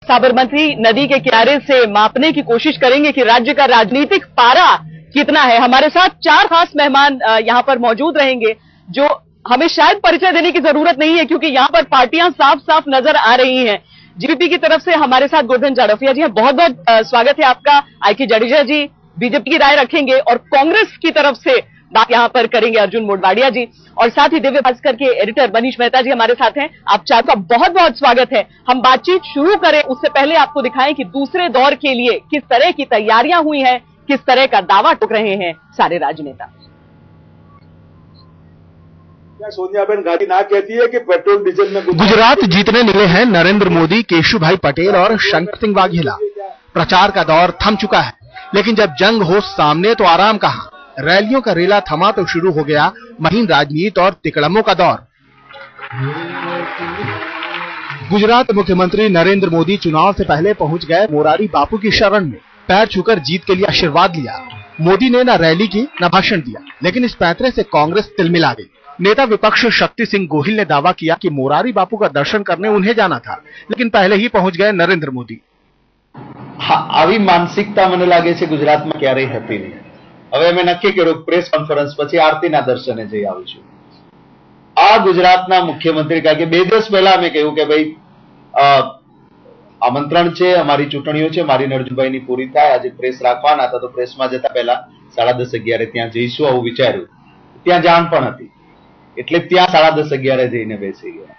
साबरमती नदी के किनारे से मापने की कोशिश करेंगे कि राज्य का राजनीतिक पारा कितना है। हमारे साथ 4 खास मेहमान यहां पर मौजूद रहेंगे, जो हमें शायद परिचय देने की जरूरत नहीं है क्योंकि यहां पर पार्टियां साफ साफ नजर आ रही हैं। जीपीपी की तरफ से हमारे साथ गोवर्धन जाड़फिया जी हैं, बहुत बहुत स्वागत है आपका। आईके जडेजा जी बीजेपी की राय रखेंगे और कांग्रेस की तरफ से बात यहां पर करेंगे अर्जुन मोढवाडिया जी, और साथ ही दिव्य भास्कर के एडिटर मनीष मेहता जी हमारे साथ हैं। आप चार का बहुत बहुत स्वागत है। हम बातचीत शुरू करें उससे पहले आपको दिखाएं कि दूसरे दौर के लिए किस तरह की तैयारियां हुई हैं, किस तरह का दावा ठोक रहे हैं सारे राजनेता। क्या सोनियाबेन गांधी ना कहती है कि पेट्रोल डीजल में गुजरात जीतने निकले हैं नरेंद्र मोदी, केशुभाई पटेल और शंकर सिंह वाघेला। प्रचार का दौर थम चुका है, लेकिन जब जंग हो सामने तो आराम कहां। रैलियों का रेला थमा तो शुरू हो गया महीन राजनीति और तिकड़मों का दौर। गुजरात मुख्यमंत्री नरेंद्र मोदी चुनाव से पहले पहुंच गए मोरारी बापू की शरण में। पैर छूकर जीत के लिए आशीर्वाद लिया। मोदी ने न रैली की न भाषण दिया, लेकिन इस पैंतरे से कांग्रेस तिलमिला गई। नेता विपक्ष शक्ति सिंह गोहिल ने दावा किया कि मोरारी बापू का दर्शन करने उन्हें जाना था, लेकिन पहले ही पहुंच गए नरेंद्र मोदी। આવી માનસિકતા મને લાગે છે ગુજરાતમાં ક્યારેય હતી નહીં। હવે અમે નક્કી કર્યું પ્રેસ કોન્ફરન્સ પછી આરતીના દર્શને જઈ આવીશું। આ ગુજરાતના મુખ્યમંત્રી કારણ કે 2 દિવસ પહેલા અમે કહ્યું કે ભાઈ આમંત્રણ છે, અમારી ચૂંટણીઓ છે, મારી અર્જુનભાઈની પૂરી થાય, આજે પ્રેસ રાખવાના હતા તો પ્રેસમાં જતા પહેલા 10:30-11 ત્યાં જઈશું આવું વિચાર્યું। ત્યાં જાણ પણ હતી એટલે ત્યાં 10:30-11 જઈને બેસી ગયા।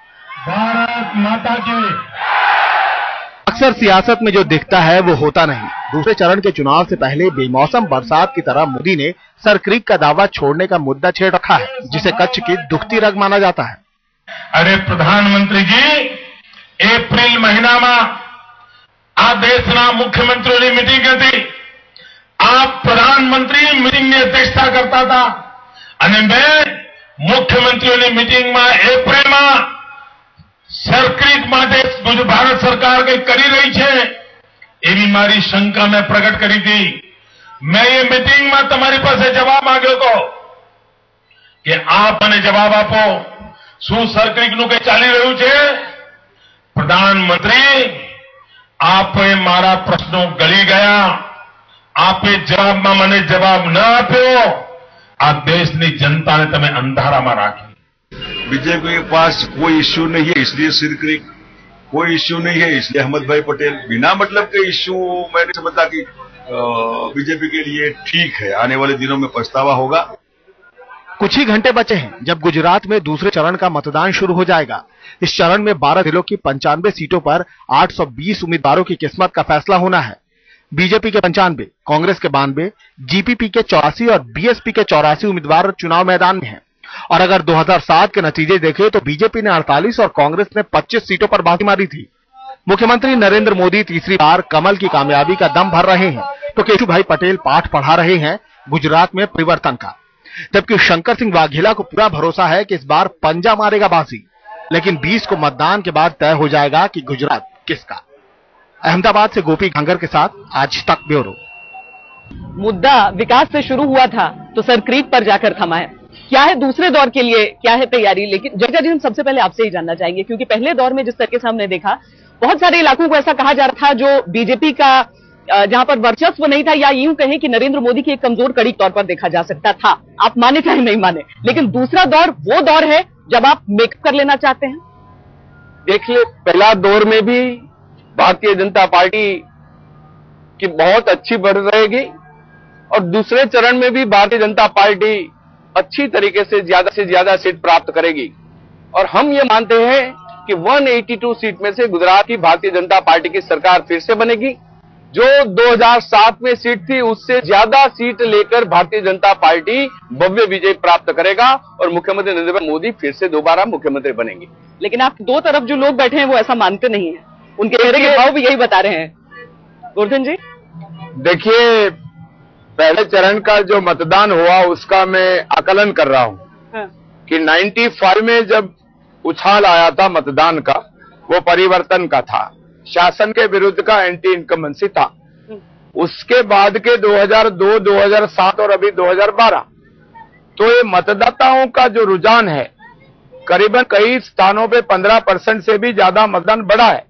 ભારત માતા की। अक्सर सियासत में जो दिखता है वो होता नहीं। दूसरे चरण के चुनाव से पहले बेमौसम बरसात की तरह मोदी ने सरक्रीक का दावा छोड़ने का मुद्दा छेड़ रखा है, जिसे कच्छ की दुखती रग माना जाता है। अरे प्रधानमंत्री जी, एप्रिल महीना में आ देशना मुख्यमंत्रियों मीटिंग थी। आप प्रधानमंत्री मीटिंग की अध्यक्षता करता था અને मैं मुख्यमंत्रियों मीटिंग में एप्रिल में सरक्रीक માટે भारत सरकार कई કરી રહી છે એવી મારી શંકા મેં પ્રગટ કરી હતી। मैं ये मीटिंग में તમારી પાસે જવાબ માંગ્યો હતો કે આપ મને જવાબ આપો, શું સરક્રીકનું કઈ ચાલી રહ્યું છે? પ્રધાનમંત્રી, આપે મારા પ્રશ્નો ગળી ગયા, આપે જવાબમાં મને જવાબ ન આપ્યો, આ દેશની જનતાને તમે અંધારામાં રાખી। बीजेपी के पास कोई इश्यू नहीं है इसलिए सिरक्रीक, कोई इश्यू नहीं है इसलिए अहमद भाई पटेल। बिना मतलब के इश्यू मैं नहीं समझता कि बीजेपी के लिए ठीक है। आने वाले दिनों में पछतावा होगा। कुछ ही घंटे बचे हैं जब गुजरात में दूसरे चरण का मतदान शुरू हो जाएगा। इस चरण में 12 जिलों की 95 सीटों पर 820 उम्मीदवारों की किस्मत का फैसला होना है। बीजेपी के 95, कांग्रेस के 92, जीपीपी के 84 और बीएसपी के 84 उम्मीदवार चुनाव मैदान में हैं। और अगर 2007 के नतीजे देखें तो बीजेपी ने 48 और कांग्रेस ने 25 सीटों पर बाजी मारी थी। मुख्यमंत्री नरेंद्र मोदी तीसरी बार कमल की कामयाबी का दम भर रहे हैं, तो केशुभाई पटेल पाठ पढ़ा रहे हैं गुजरात में परिवर्तन का। जबकि शंकर सिंह वाघेला को पूरा भरोसा है कि इस बार पंजा मारेगा बाजी, लेकिन 20 को मतदान के बाद तय हो जाएगा कि गुजरात किसका। अहमदाबाद से गोपी घांगर के साथ आज तक ब्यूरो। मुद्दा विकास से शुरू हुआ था तो सरक्रीक पर जाकर थमा है। क्या है दूसरे दौर के लिए, क्या है तैयारी? लेकिन जगह जी, हम सबसे पहले आपसे ही जानना चाहेंगे क्योंकि पहले दौर में जिस तरीके से हमने देखा, बहुत सारे इलाकों को ऐसा कहा जा रहा था जो बीजेपी का जहां पर वर्चस्व नहीं था, या यूं कहें कि नरेंद्र मोदी की एक कमजोर कड़ी के तौर पर देखा जा सकता था। आप माने चाहे नहीं माने, लेकिन दूसरा दौर वो दौर है जब आप मेकअप कर लेना चाहते हैं। देखिए, पहला दौर में भी भारतीय जनता पार्टी की बहुत अच्छी बढ़ रहेगी और दूसरे चरण में भी भारतीय जनता पार्टी अच्छी तरीके से ज्यादा सीट प्राप्त करेगी। और हम ये मानते हैं कि 182 सीट में से गुजरात की भारतीय जनता पार्टी की सरकार फिर से बनेगी। जो 2007 में सीट थी उससे ज्यादा सीट लेकर भारतीय जनता पार्टी भव्य विजय प्राप्त करेगा और मुख्यमंत्री नरेंद्र मोदी फिर से दोबारा मुख्यमंत्री बनेंगे। लेकिन आप दो तरफ जो लोग बैठे हैं वो ऐसा मानते नहीं है, उनके चेहरे के भाव भी यही बता रहे हैं। गोवर्धन जी, देखिए, पहले चरण का जो मतदान हुआ उसका मैं आकलन कर रहा हूं कि 95 में जब उछाल आया था मतदान का, वो परिवर्तन का था, शासन के विरुद्ध का एंटी इनकम्बेंसी था। उसके बाद के 2002, 2007 और अभी 2012, तो ये मतदाताओं का जो रुझान है, करीबन कई स्थानों पे 15% से भी ज्यादा मतदान बढ़ा है।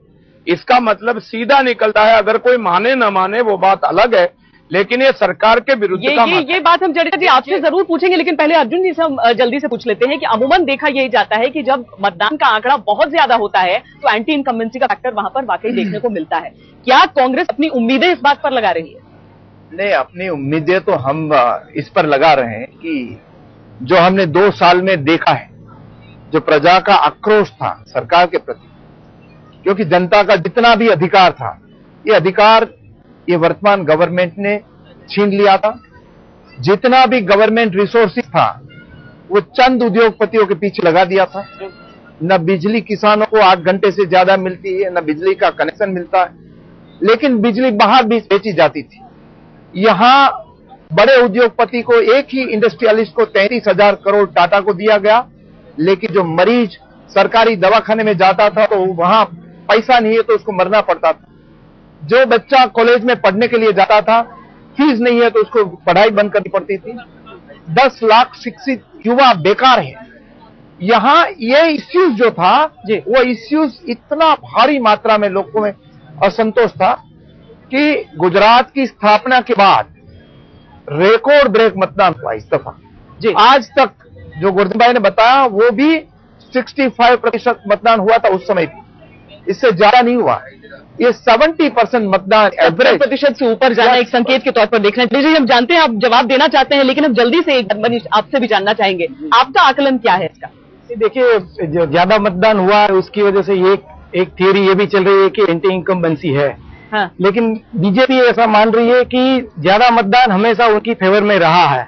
इसका मतलब सीधा निकलता है, अगर कोई माने न माने वो बात अलग है, लेकिन ये सरकार के विरुद्ध का मत है। ये बात हम जडेजा जी आपसे जरूर पूछेंगे, लेकिन पहले अर्जुन जी से हम जल्दी से पूछ लेते हैं कि अमूमन देखा यही जाता है कि जब मतदान का आंकड़ा बहुत ज्यादा होता है तो एंटी इनकम्बेंसी का फैक्टर वहां पर वाकई देखने को मिलता है। क्या कांग्रेस अपनी उम्मीदें इस बात पर लगा रही है? नहीं, अपनी उम्मीदें तो हम इस पर लगा रहे हैं कि जो हमने 2 साल में देखा है, जो प्रजा का आक्रोश था सरकार के प्रति, क्योंकि जनता का जितना भी अधिकार था, ये अधिकार ये वर्तमान गवर्नमेंट ने छीन लिया था। जितना भी गवर्नमेंट रिसोर्सेज था वो चंद उद्योगपतियों के पीछे लगा दिया था। न बिजली किसानों को 8 घंटे से ज्यादा मिलती है, न बिजली का कनेक्शन मिलता है, लेकिन बिजली बाहर भी बेची जाती थी। यहां बड़े उद्योगपति को, एक ही इंडस्ट्रियलिस्ट को 33,000 करोड़ टाटा को दिया गया, लेकिन जो मरीज सरकारी दवाखाने में जाता था तो वहां पैसा नहीं है तो उसको मरना पड़ता था। जो बच्चा कॉलेज में पढ़ने के लिए जाता था, फीस नहीं है तो उसको पढ़ाई बंद करनी पड़ती थी। 10 लाख शिक्षित युवा बेकार है। यहां ये इश्यूज जो था, वो इश्यूज इतना भारी मात्रा में लोगों में असंतोष था कि गुजरात की स्थापना के बाद रिकॉर्ड ब्रेक मतदान हुआ इस दफा। आज तक जो गोवर्धन भाई ने बताया वो भी 65% मतदान हुआ था उस समय भी, इससे ज्यादा नहीं हुआ। ये 70% मतदान एवरेज प्रतिशत से ऊपर जाना एक संकेत के तौर पर देखना चाहिए। हम जानते हैं आप जवाब देना चाहते हैं, लेकिन हम जल्दी से एक मनीष आपसे भी जानना चाहेंगे, आपका आकलन क्या है इसका? देखिए, जो ज्यादा मतदान हुआ है उसकी वजह से एक थियरी ये भी चल रही है कि एंटी इनकम्बेंसी है। हाँ। लेकिन बीजेपी ऐसा मान रही है कि ज्यादा मतदान हमेशा उनकी फेवर में रहा है,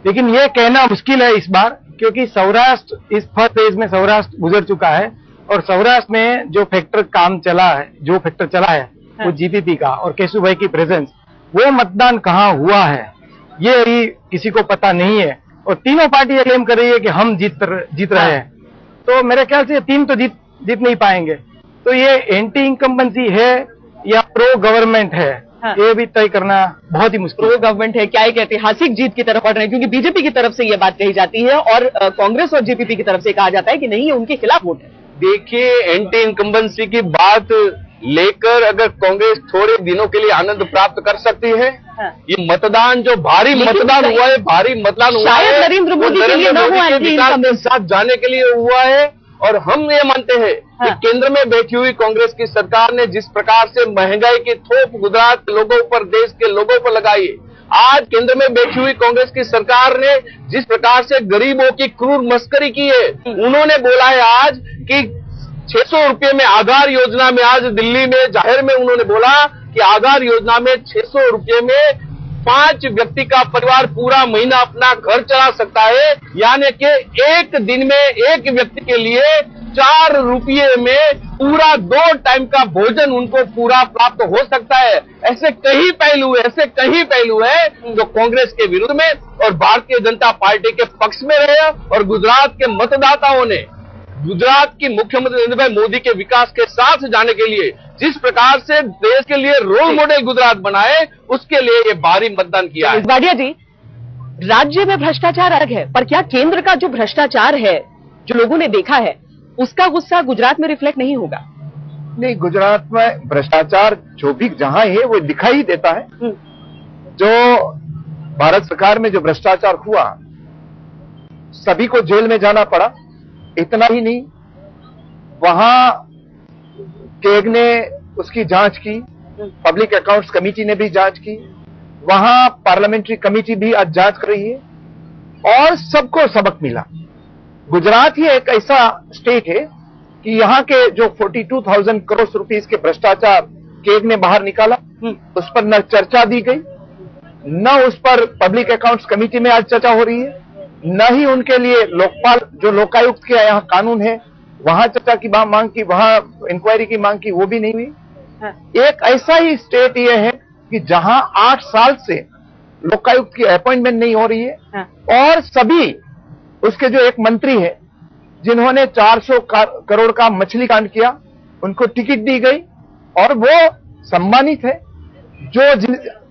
लेकिन ये कहना मुश्किल है इस बार, क्योंकि सौराष्ट्र इस फर्स्ट फेज में सौराष्ट्र गुजर चुका है और सौराष्ट्र में जो फैक्टर चला है वो जीपीपी का और केशु भाई की प्रेजेंस, वो मतदान कहाँ हुआ है ये अभी किसी को पता नहीं है। और तीनों पार्टियां क्लेम कर रही है कि हम जीत रहे हैं, तो मेरे ख्याल से तीन तो जीत नहीं पाएंगे। तो ये एंटी इनकम्बेंसी है या प्रो गवर्नमेंट है, ये भी तय करना बहुत ही मुश्किल। प्रो गवर्नमेंट है क्या एक ऐतिहासिक जीत की तरफ बढ़ रहे हैं? क्योंकि बीजेपी की तरफ से ये बात कही जाती है और कांग्रेस और जेपीपी की तरफ से कहा जाता है कि नहीं, ये उनके खिलाफ वोट है। देखिए, एंटी इनकम्बेंसी की बात लेकर अगर कांग्रेस थोड़े दिनों के लिए आनंद प्राप्त कर सकती है, ये मतदान जो भारी मतदान हुआ है, शायद नरेंद्र मोदी के लिए न हुआ, विकास के साथ जाने के लिए हुआ है। और हम ये मानते हैं कि केंद्र में बैठी हुई कांग्रेस की सरकार ने जिस प्रकार से महंगाई की थोप गुजरात के लोगों पर, देश के लोगों पर लगाई है, आज केंद्र में बैठी हुई कांग्रेस की सरकार ने जिस प्रकार से गरीबों की क्रूर मस्करी की है, उन्होंने बोला है आज कि 600 रुपये में आधार योजना में, आज दिल्ली में जाहिर में उन्होंने बोला कि आधार योजना में 600 रुपये में 5 व्यक्ति का परिवार पूरा महीना अपना घर चला सकता है, यानी कि एक दिन में एक व्यक्ति के लिए 4 रुपये में पूरा 2 टाइम का भोजन उनको पूरा प्राप्त हो सकता है। ऐसे कई पहलू है जो कांग्रेस के विरुद्ध में और भारतीय जनता पार्टी के पक्ष में रहे और गुजरात के मतदाताओं ने गुजरात की मुख्यमंत्री नरेंद्र भाई मोदी के विकास के साथ जाने के लिए जिस प्रकार से देश के लिए रोल मॉडल गुजरात बनाए, उसके लिए ये भारी मतदान किया है। वाडिया जी, राज्य में भ्रष्टाचार अलग है, पर क्या केंद्र का जो भ्रष्टाचार है जो लोगों ने देखा है, उसका गुस्सा गुजरात में रिफ्लेक्ट नहीं होगा? नहीं, गुजरात में भ्रष्टाचार जो भी जहां है वो दिखाई देता है। जो भारत सरकार में जो भ्रष्टाचार हुआ, सभी को जेल में जाना पड़ा। इतना ही नहीं, वहां कैग ने उसकी जांच की, पब्लिक अकाउंट्स कमेटी ने भी जांच की, वहां पार्लियामेंट्री कमेटी भी आज जांच कर रही है और सबको सबक मिला। गुजरात ही एक ऐसा स्टेट है कि यहाँ के जो 42,000 करोड़ रुपीस के भ्रष्टाचार कैग ने बाहर निकाला, उस पर न चर्चा दी गई, न उस पर पब्लिक अकाउंट्स कमेटी में आज चर्चा हो रही है, न ही उनके लिए लोकपाल जो लोकायुक्त के यहाँ कानून है वहां चर्चा की मांग की, वहां इंक्वायरी की मांग की, वो भी नहीं हुई। एक ऐसा ही स्टेट ये है कि जहां 8 साल से लोकायुक्त की अपॉइंटमेंट नहीं हो रही है और सभी उसके जो एक मंत्री है जिन्होंने 400 करोड़ का मछली कांड किया, उनको टिकट दी गई और वो सम्मानित है। जो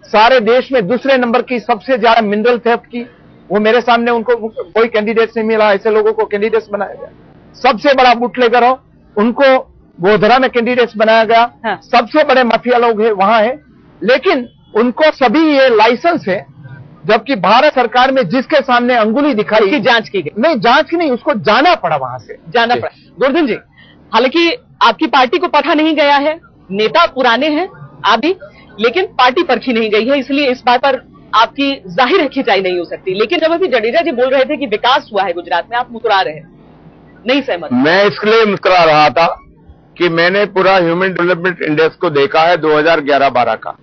सारे देश में दूसरे नंबर की सबसे ज्यादा मिनरल थेफ्ट की, वो मेरे सामने उनको कोई कैंडिडेट नहीं मिला, ऐसे लोगों को कैंडिडेट्स बनाया गया। सबसे बड़ा बुटलेगर हो, उनको गोधरा में कैंडिडेट्स बनाया गया। हाँ। सबसे बड़े माफिया लोग है वहां है, लेकिन उनको सभी ये लाइसेंस है, जबकि भारत सरकार में जिसके सामने अंगुली दिखाई, उसकी जांच की गई। नहीं, जांच की नहीं, उसको जाना पड़ा वहां से, जाना पड़ा। गोवर्धन जी, हालांकि आपकी पार्टी को परखा नहीं गया है, नेता पुराने हैं आप भी, लेकिन पार्टी परखी नहीं गई है, इसलिए इस बात पर आपकी जाहिर है खिंचाई नहीं हो सकती। लेकिन जब अभी जडेजा जी बोल रहे थे कि विकास हुआ है गुजरात में, आप मुस्कुरा रहे हैं, नहीं सहमत? मैं इसलिए मुस्कुरा रहा था कि मैंने पूरा ह्यूमन डेवलपमेंट इंडेक्स को देखा है 2011-12 का।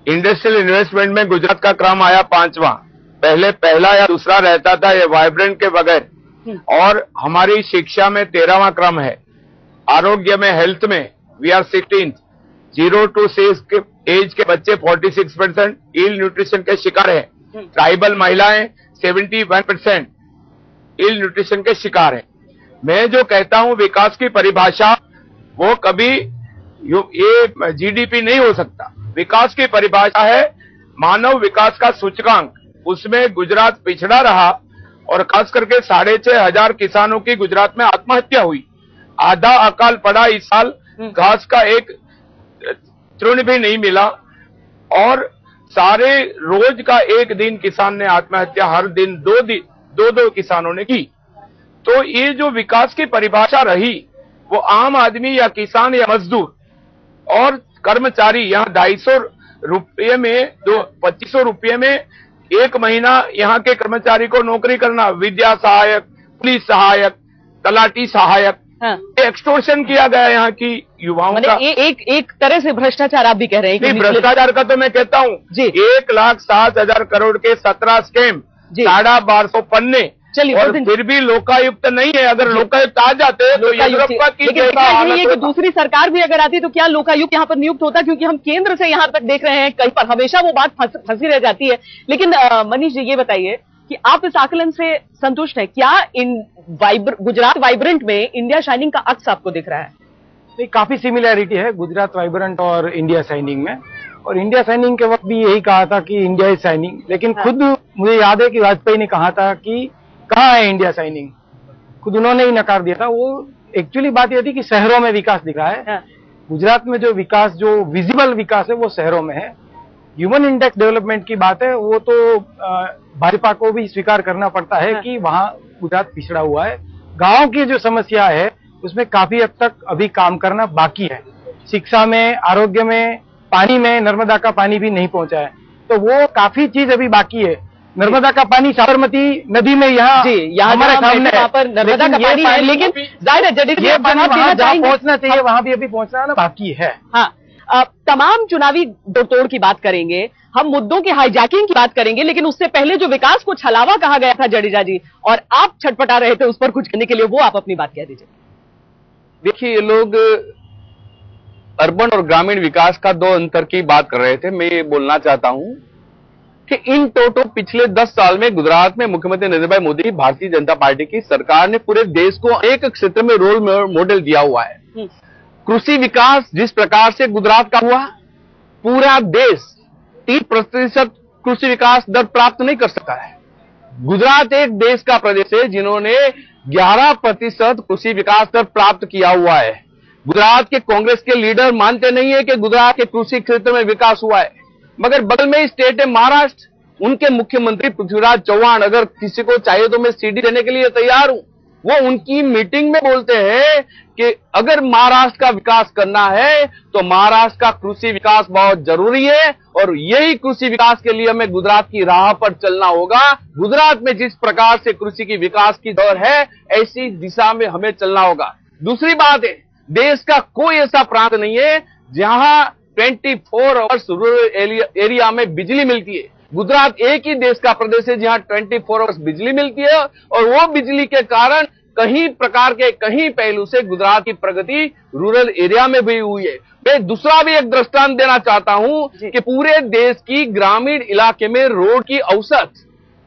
इंडस्ट्रियल इन्वेस्टमेंट में गुजरात का क्रम आया 5वां, पहले पहला या दूसरा रहता था ये वाइब्रेंट के बगैर, और हमारी शिक्षा में 13वां क्रम है। आरोग्य में, हेल्थ में वी आर 16th। 0 to 6 के एज के बच्चे 46% इल न्यूट्रिशन के शिकार हैं। ट्राइबल महिलाएं 71% इल न्यूट्रिशन के शिकार हैं। मैं जो कहता हूं विकास की परिभाषा वो कभी ये जीडीपी नहीं हो सकता। विकास की परिभाषा है मानव विकास का सूचकांक, उसमें गुजरात पिछड़ा रहा और खास करके 6,500 किसानों की गुजरात में आत्महत्या हुई। आधा अकाल पड़ा इस साल, घास का एक तृण भी नहीं मिला, और सारे रोज का एक दिन किसान ने आत्महत्या, हर दिन दो किसानों ने की। तो ये जो विकास की परिभाषा रही वो आम आदमी या किसान या मजदूर और कर्मचारी, यहाँ 250 रुपये में 2500 रुपये में एक महीना यहाँ के कर्मचारी को नौकरी करना, विद्या सहायक, पुलिस सहायक, तलाटी सहायक, हाँ। एक्सटोर्शन किया गया यहाँ की युवाओं का। एक तरह से भ्रष्टाचार आप भी कह रहे हैं? नहीं, भ्रष्टाचार का तो मैं कहता हूँ 1,07,000 करोड़ के 17 स्कैम, 1250 पन्ने, और फिर भी लोकायुक्त नहीं है। अगर लोकायुक्त आ जाते तो येदियुरप्पा की कि दूसरी सरकार भी अगर आती तो क्या लोकायुक्त यहाँ पर नियुक्त होता? क्योंकि हम केंद्र से यहाँ तक देख रहे हैं कहीं पर हमेशा वो बात फंसी रह जाती है। लेकिन मनीष जी, ये बताइए कि आप इस आकलन से संतुष्ट हैं? क्या इन गुजरात वाइब्रेंट में इंडिया शाइनिंग का अक्स आपको दिख रहा है? नहीं, काफी सिमिलैरिटी है गुजरात वाइब्रेंट और इंडिया शाइनिंग में। और इंडिया शाइनिंग के वक्त भी यही कहा था कि इंडिया इज शाइनिंग, लेकिन खुद मुझे याद है कि वाजपेयी ने कहा था कि कहाँ है इंडिया शाइनिंग, खुद उन्होंने ही नकार दिया था। वो एक्चुअली बात यह थी कि शहरों में विकास दिख रहा है। गुजरात में जो विकास, जो विजिबल विकास है वो शहरों में है। ह्यूमन इंडेक्स डेवलपमेंट की बात है, वो तो भाजपा को भी स्वीकार करना पड़ता है कि वहां गुजरात पिछड़ा हुआ है। गांव की जो समस्या है उसमें काफी हद तक अभी काम करना बाकी है। शिक्षा में, आरोग्य में, पानी में नर्मदा का पानी भी नहीं पहुंचा है, तो वो काफी चीज अभी बाकी है। नर्मदा का पानी साबरमती नदी में यहाँ हमारे सामने है, पर नर्मदा का पानी है, लेकिन जाहिर है जहाँ पहुंचना चाहिए वहां भी अभी पहुंचना ना बाकी है। हाँ, तमाम चुनावी तोड़ की बात करेंगे, हम मुद्दों की हाईजैकिंग की बात करेंगे, लेकिन उससे पहले जो विकास को छलावा कहा गया था जडेजा जी, और आप छटपटा रहे थे उस पर कुछ करने के लिए, वो आप अपनी बात कह दीजिए। देखिए, ये लोग अर्बन और ग्रामीण विकास का दो अंतर की बात कर रहे थे। मैं ये बोलना चाहता हूं कि इन टोटो पिछले 10 साल में गुजरात में मुख्यमंत्री नरेंद्र भाई मोदी की भारतीय जनता पार्टी की सरकार ने पूरे देश को एक क्षेत्र में रोल मॉडल दिया हुआ है। कृषि विकास जिस प्रकार से गुजरात का हुआ, पूरा देश 30% कृषि विकास दर प्राप्त नहीं कर सका है। गुजरात एक देश का प्रदेश है जिन्होंने 11% कृषि विकास दर प्राप्त किया हुआ है। गुजरात के कांग्रेस के लीडर मानते नहीं है कि गुजरात के कृषि क्षेत्र में विकास हुआ है, मगर बगल में स्टेट है महाराष्ट्र, उनके मुख्यमंत्री पृथ्वीराज चौहान, अगर किसी को चाहिए तो मैं सीडी देने के लिए तैयार हूं, वो उनकी मीटिंग में बोलते हैं कि अगर महाराष्ट्र का विकास करना है तो महाराष्ट्र का कृषि विकास बहुत जरूरी है, और यही कृषि विकास के लिए हमें गुजरात की राह पर चलना होगा। गुजरात में जिस प्रकार से कृषि की विकास की दौर है, ऐसी दिशा में हमें चलना होगा। दूसरी बात है, देश का कोई ऐसा प्रांत नहीं है जहां 24 आवर्स रूरल एरिया में बिजली मिलती है। गुजरात एक ही देश का प्रदेश है जहां 24 आवर्स बिजली मिलती है, और वो बिजली के कारण कहीं प्रकार के कहीं पहलू से गुजरात की प्रगति रूरल एरिया में भी हुई है। मैं दूसरा भी एक दृष्टांत देना चाहता हूं कि पूरे देश की ग्रामीण इलाके में रोड की औसत,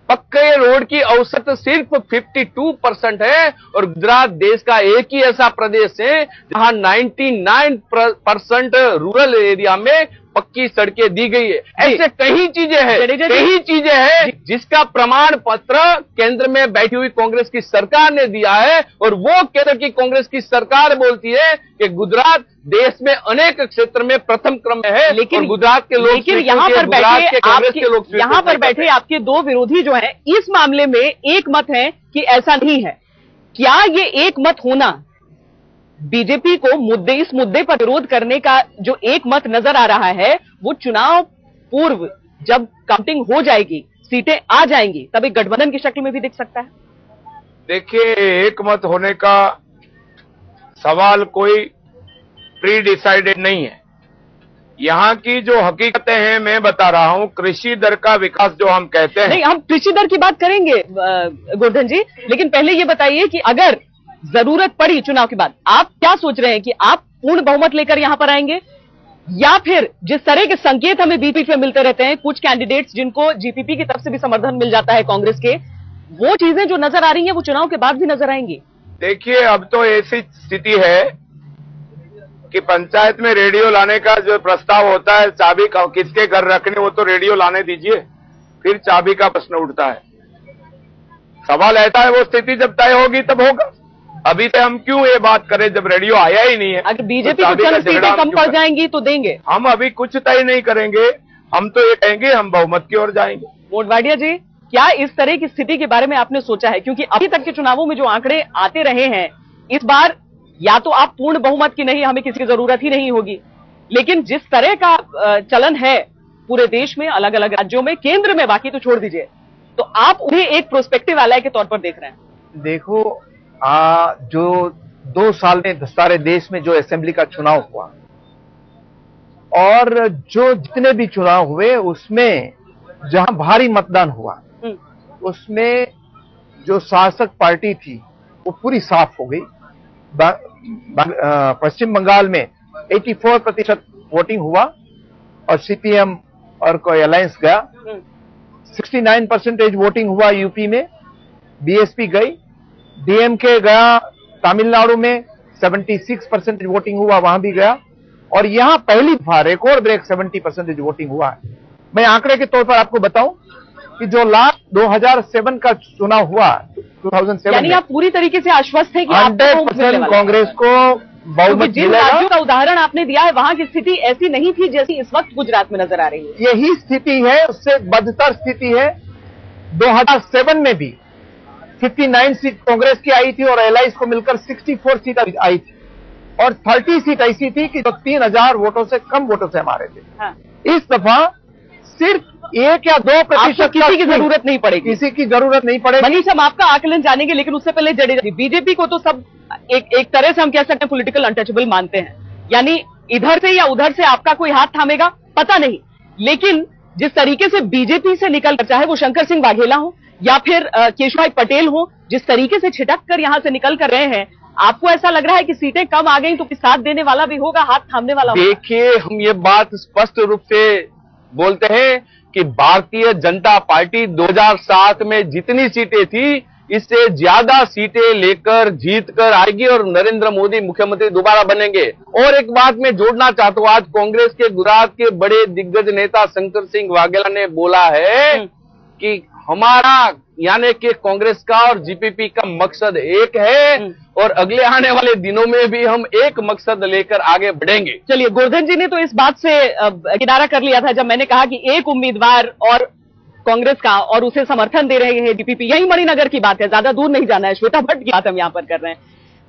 पक्के रोड की औसत सिर्फ 52% है, और गुजरात देश का एक ही ऐसा प्रदेश है जहां 99% रूरल एरिया में पक्की सड़कें दी गई है। ऐसे कई चीजें हैं जिसका प्रमाण पत्र केंद्र में बैठी हुई कांग्रेस की सरकार ने दिया है, और वो केंद्र की कांग्रेस की सरकार बोलती है कि गुजरात देश में अनेक क्षेत्र में प्रथम क्रम में है। लेकिन गुजरात के लोग, लेकिन यहाँ पर बैठे आपके दो विरोधी जो हैं इस मामले में एक मत है कि ऐसा नहीं है। क्या ये एक मत होना बीजेपी को इस मुद्दे पर विरोध करने का जो एक मत नजर आ रहा है, वो चुनाव पूर्व जब काउंटिंग हो जाएगी, सीटें आ जाएंगी, तब एक गठबंधन की शक्ल में भी दिख सकता है? देखिए, एक मत होने का सवाल कोई प्री डिसाइडेड नहीं है। यहाँ की जो हकीकतें हैं मैं बता रहा हूँ। कृषि दर का विकास जो हम कहते हैं, नहीं, हम कृषि दर की बात करेंगे गोवर्धन जी, लेकिन पहले ये बताइए कि अगर जरूरत पड़ी चुनाव के बाद, आप क्या सोच रहे हैं कि आप पूर्ण बहुमत लेकर यहां पर आएंगे, या फिर जिस तरह के संकेत हमें बीच बीच में मिलते रहते हैं, कुछ कैंडिडेट्स जिनको जीपीपी की तरफ से भी समर्थन मिल जाता है कांग्रेस के, वो चीजें जो नजर आ रही हैं वो चुनाव के बाद भी नजर आएंगी? देखिए, अब तो ऐसी स्थिति है कि पंचायत में रेडियो लाने का जो प्रस्ताव होता है, चाबी किसके घर रखने, वो तो रेडियो लाने दीजिए, फिर चाबी का प्रश्न उठता है। सवाल ऐसा है, वो स्थिति जब तय होगी तब होगा। अभी से हम क्यों ये बात करें जब रेडियो आया ही नहीं है? अगर बीजेपी को चंद सीटें कम पड़ जाएंगी तो देंगे? हम अभी कुछ तय नहीं करेंगे, हम तो ये कहेंगे हम बहुमत की ओर जाएंगे। मोटवाडिया जी, क्या इस तरह की स्थिति के बारे में आपने सोचा है? क्योंकि अभी तक के चुनावों में जो आंकड़े आते रहे हैं, इस बार या तो आप पूर्ण बहुमत की नहीं, हमें किसी की जरूरत ही नहीं होगी, लेकिन जिस तरह का चलन है पूरे देश में, अलग अलग राज्यों में, केंद्र में बाकी तो छोड़ दीजिए, तो आप उन्हें एक प्रोस्पेक्टिव एलाय के तौर पर देख रहे हैं? देखो, जो 2 साल में सारे देश में जो असेंबली का चुनाव हुआ और जो जितने भी चुनाव हुए उसमें जहां भारी मतदान हुआ, उसमें जो शासक पार्टी थी वो पूरी साफ हो गई। पश्चिम बंगाल में 84% वोटिंग हुआ और सीपीएम और कोई अलायंस गया। 69% वोटिंग हुआ यूपी में, बीएसपी गई। डीएमके गया तमिलनाडु में, 76% वोटिंग हुआ, वहां भी गया। और यहां पहली बार रिकॉर्ड ब्रेक 70% वोटिंग हुआ है। मैं आंकड़े के तौर पर आपको बताऊं कि जो लास्ट 2007 का चुनाव हुआ, 2007 यानी आप पूरी तरीके से आश्वस्त हैं कि 100% कांग्रेस को बहुमत जिन राज्यों का उदाहरण आपने दिया है वहां की स्थिति ऐसी नहीं थी जैसी इस वक्त गुजरात में नजर आ रही है। यही स्थिति है, उससे बदतर स्थिति है। 2007 में भी 59 सीट कांग्रेस की आई थी और एलाइज को मिलकर 64 सीट आई थी, और 30 सीट ऐसी थी कि जो 3000 वोटों से कम वोटों से हमारे थे। हाँ। इस दफा सिर्फ 1 या 2% किसी की जरूरत नहीं पड़ेगी, किसी की जरूरत नहीं पड़ेगी। मनीष, हम आपका आकलन जानेंगे, लेकिन उससे पहले जडेजा जी, बीजेपी को तो सब एक तरह से हम कह सकते हैं पॉलिटिकल अनटचेबल मानते हैं, यानी इधर से या उधर से आपका कोई हाथ थामेगा पता नहीं, लेकिन जिस तरीके से बीजेपी से निकल कर, चाहे वो शंकर सिंह वाघेला हो या फिर केशुभाई पटेल हो, जिस तरीके से छिटक कर यहां से निकल कर रहे हैं, आपको ऐसा लग रहा है कि सीटें कम आ गई तो साथ देने वाला भी होगा, हाथ थामने वाला होगा? देखिए, हम ये बात स्पष्ट रूप से बोलते हैं कि भारतीय जनता पार्टी 2007 में जितनी सीटें थी, इससे ज्यादा सीटें लेकर जीत कर आएगी और नरेंद्र मोदी मुख्यमंत्री दोबारा बनेंगे। और एक बात मैं जोड़ना चाहता हूं, आज कांग्रेस के गुजरात के बड़े दिग्गज नेता शंकर सिंह वाघेला ने बोला है कि हमारा यानी कि कांग्रेस का और जीपीपी का मकसद एक है और अगले आने वाले दिनों में भी हम एक मकसद लेकर आगे बढ़ेंगे। चलिए, गोवर्धन जी ने तो इस बात से किनारा कर लिया था जब मैंने कहा कि एक उम्मीदवार और कांग्रेस का और उसे समर्थन दे रहे हैं जीपीपी। यही मणिनगर की बात है, ज्यादा दूर नहीं जाना है, श्वेता भट्ट की बात हम यहाँ पर कर रहे हैं।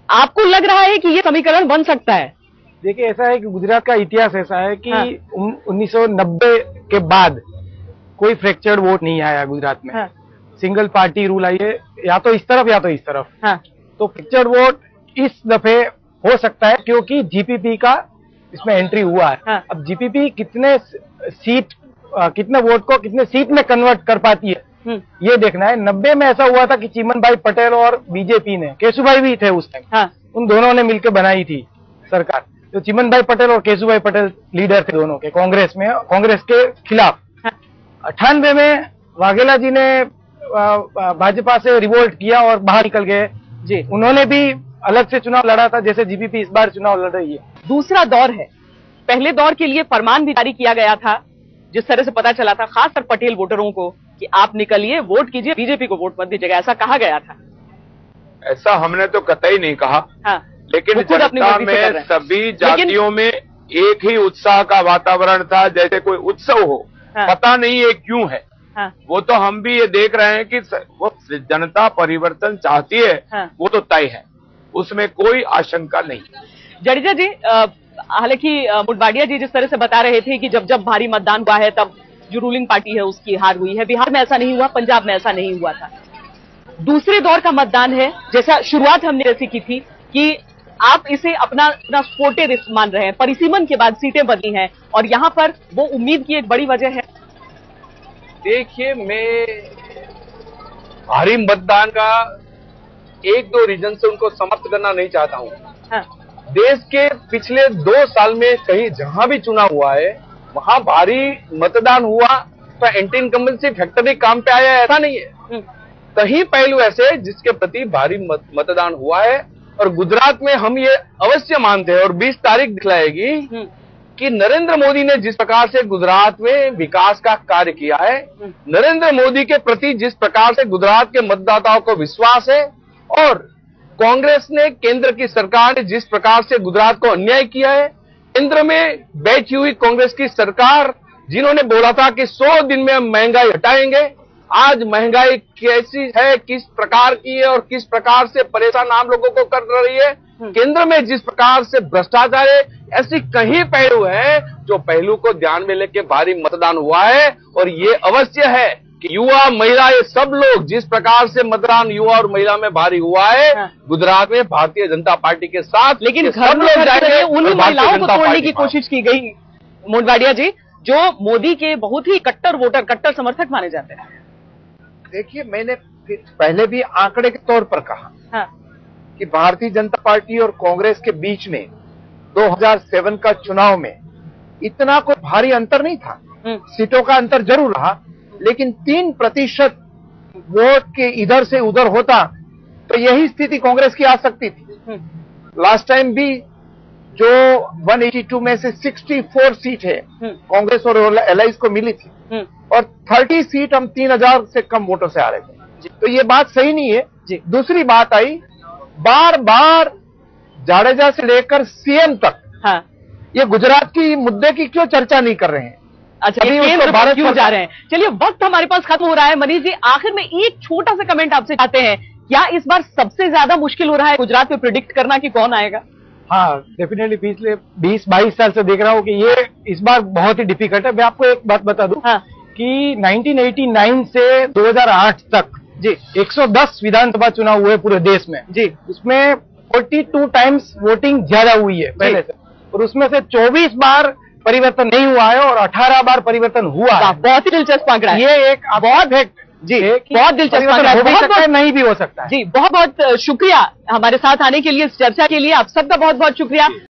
आपको लग रहा है कि ये समीकरण बन सकता है? देखिए, ऐसा है कि गुजरात का इतिहास ऐसा है कि 1990 के बाद कोई फ्रैक्चर्ड वोट नहीं आया गुजरात में। सिंगल पार्टी रूल आई है, या तो इस तरफ या तो इस तरफ। तो फ्रैक्चर्ड वोट इस दफे हो सकता है क्योंकि जीपीपी का इसमें एंट्री हुआ है। अब जीपीपी कितने वोट को कितने सीट में कन्वर्ट कर पाती है ये देखना है। 90 में ऐसा हुआ था कि चिमन भाई पटेल और बीजेपी ने, केशुभाई भी थे उस टाइम, उन दोनों ने मिलकर बनाई थी सरकार। तो चिमन भाई पटेल और केशुभाई पटेल लीडर थे दोनों के, कांग्रेस में, कांग्रेस के खिलाफ। 98 में वाघेला जी ने भाजपा से रिवोल्ट किया और बाहर निकल गए जी। उन्होंने भी अलग से चुनाव लड़ा था जैसे जीपीपी इस बार चुनाव लड़ रही है। दूसरा दौर है, पहले दौर के लिए फरमान भी जारी किया गया था, जिस तरह से पता चला था खासकर पटेल वोटरों को कि आप निकलिए, वोट कीजिए, बीजेपी को वोट मत दीजिएगा, ऐसा कहा गया था। ऐसा हमने तो कतई नहीं कहा। हाँ, लेकिन जनता में सभी जातियों में एक ही उत्साह का वातावरण था, जैसे कोई उत्सव हो। हाँ, पता नहीं ये क्यों है। हाँ, वो तो हम भी ये देख रहे हैं कि वो जनता परिवर्तन चाहती है। हाँ, वो तो तय है, उसमें कोई आशंका नहीं। जडेजा जी, हालांकि मोडवाडिया जी जिस तरह से बता रहे थे कि जब जब भारी मतदान हुआ है तब जो रूलिंग पार्टी है उसकी हार हुई है, बिहार में ऐसा नहीं हुआ, पंजाब में ऐसा नहीं हुआ था। दूसरे दौर का मतदान है, जैसा शुरुआत हमने ऐसी की थी कि आप इसे अपना स्पोर्टेड रिस्क मान रहे हैं, परिसीमन के बाद सीटें बदली हैं और यहां पर वो उम्मीद की एक बड़ी वजह है। देखिए, मैं भारी मतदान का एक दो रीजन से उनको समाप्त करना नहीं चाहता हूं। हाँ, देश के पिछले 2 साल में कहीं जहां भी चुनाव हुआ है वहां भारी मतदान हुआ तो एंटी इनकम्बेंसी फैक्टर काम पे आया, ऐसा नहीं है। कहीं पहलू ऐसे जिसके प्रति भारी मतदान हुआ है और गुजरात में हम ये अवश्य मानते हैं और 20 तारीख दिखलाएगी कि नरेंद्र मोदी ने जिस प्रकार से गुजरात में विकास का कार्य किया है, नरेंद्र मोदी के प्रति जिस प्रकार से गुजरात के मतदाताओं को विश्वास है और कांग्रेस ने, केंद्र की सरकार ने जिस प्रकार से गुजरात को अन्याय किया है, केंद्र में बैठी हुई कांग्रेस की सरकार जिन्होंने बोला था कि 100 दिन में हम महंगाई हटाएंगे, आज महंगाई कैसी है, किस प्रकार की है और किस प्रकार से परेशान आम लोगों को कर रही है, केंद्र में जिस प्रकार से भ्रष्टाचार है, ऐसी कई पहलू है जो पहलू को ध्यान में लेके भारी मतदान हुआ है। और ये अवश्य है कि युवा, महिला, ये सब लोग जिस प्रकार से मतदान युवा और महिला में भारी हुआ है गुजरात में भारतीय जनता पार्टी के साथ, लेकिन सब लोग जाएंगे, उन्हीं महिलाओं को तोड़ने की कोशिश की गई मोडवाडिया जी, जो मोदी के बहुत ही कट्टर वोटर, कट्टर समर्थक माने जाते हैं। देखिए, मैंने पहले भी आंकड़े के तौर पर कहा हाँ, कि भारतीय जनता पार्टी और कांग्रेस के बीच में 2007 का चुनाव में इतना कोई भारी अंतर नहीं था। सीटों का अंतर जरूर रहा, लेकिन 3% वोट के इधर से उधर होता तो यही स्थिति कांग्रेस की आ सकती थी। लास्ट टाइम भी जो 182 में से 64 सीट है कांग्रेस और एलाइज को मिली थी और 30 सीट हम 3000 से कम वोटों से आ रहे थे, तो ये बात सही नहीं है। दूसरी बात आई, बार बार जाडेजा से लेकर सीएम तक हाँ, ये गुजरात की मुद्दे की क्यों चर्चा नहीं कर रहे हैं? अच्छा, केंद्र पर क्यों जा रहे हैं? चलिए, वक्त हमारे पास खत्म हो रहा है। मनीष जी, आखिर में एक छोटा सा कमेंट आपसे चाहते हैं, क्या इस बार सबसे ज्यादा मुश्किल हो रहा है गुजरात में प्रिडिक्ट करना कि कौन आएगा? हाँ, डेफिनेटली पिछले 20-22 साल से देख रहा हूँ कि ये इस बार बहुत ही डिफिकल्ट है। मैं आपको एक बात बता दूं कि 1989 से 2008 तक जी 110 विधानसभा चुनाव हुए पूरे देश में जी, उसमें 42 टाइम्स वोटिंग ज्यादा हुई है पहले से, और उसमें से 24 बार परिवर्तन नहीं हुआ है और 18 बार परिवर्तन हुआ है। बहुत ही दिलचस्प आंकड़ा है ये, एक बहुत है जी, बहुत दिलचस्प आंकड़ा है, बहुत नहीं भी हो सकता है जी। बहुत बहुत शुक्रिया हमारे साथ आने के लिए, इस चर्चा के लिए आप सबका बहुत बहुत शुक्रिया।